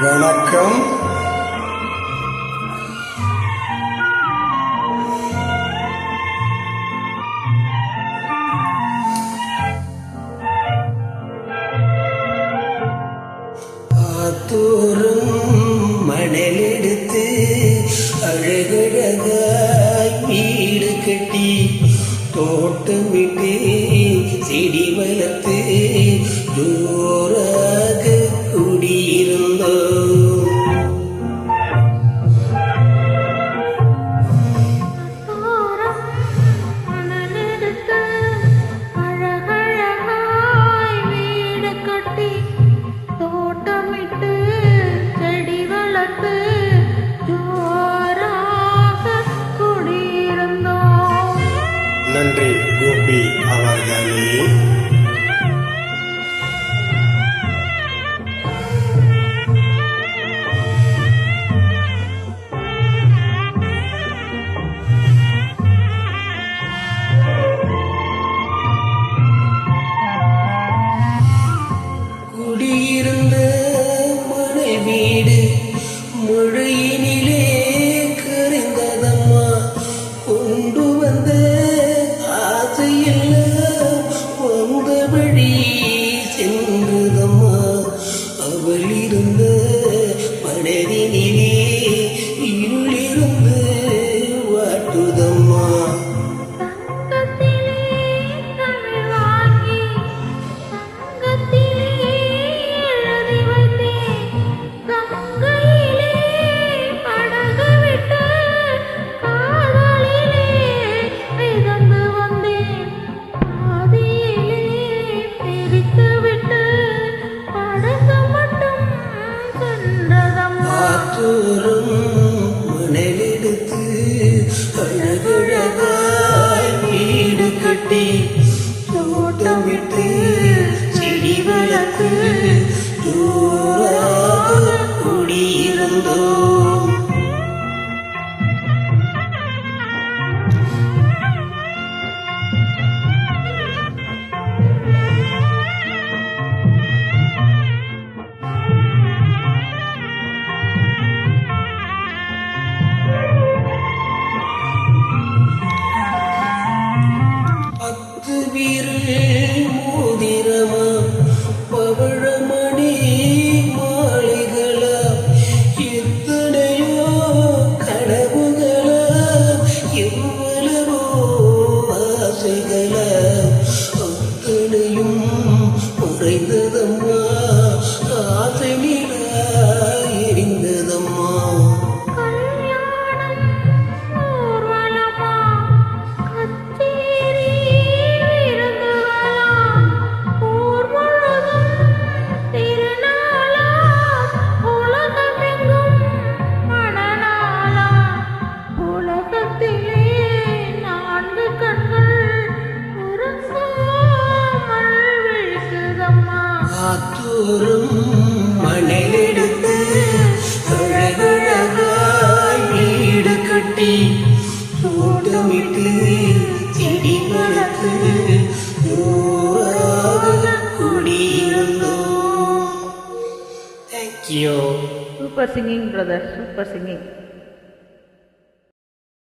வணக்கம். ஆத்தூரும் மணலெடுத்து அழகழகாய் வீடு கட்டி தோட்டமிட்டு செடி வளர்த்து ஜோராக குடியிருந்தோம். நன்றி கோபி அவர்களே. குடியிருந்த மனை வீடு மழையினிலே கரைந்ததம்மா. கொண்டு வந்த வந்தபடி சென்றதம்மா. அவள் இருந்த மனதினிலே இருளிருந்து வாட்டுதம்மா. ஆத்தூரும் மணலெடுத்து அழகழகாய் வீடு கட்டி தோட்டமிட்டு செடி வளர்த்து ஜோராக குடியிருந்தோம். மோதிரமா பவழமணி மாளிகளா எத்தனையோ கனவுகளா எவ்வளவோ ஆசைகளா அத்தனையும் மறைந்ததம்மா. ஆசை நிலா எரிந்ததம்மா. ஆத்தூரும் மணலெடுத்து அழகழகாய் வீடு கட்டி தோட்டமிட்டு செடி வளர்த்து ஜோராக குடியிருந்தோம். Thank you. Super singing, brother. Super singing.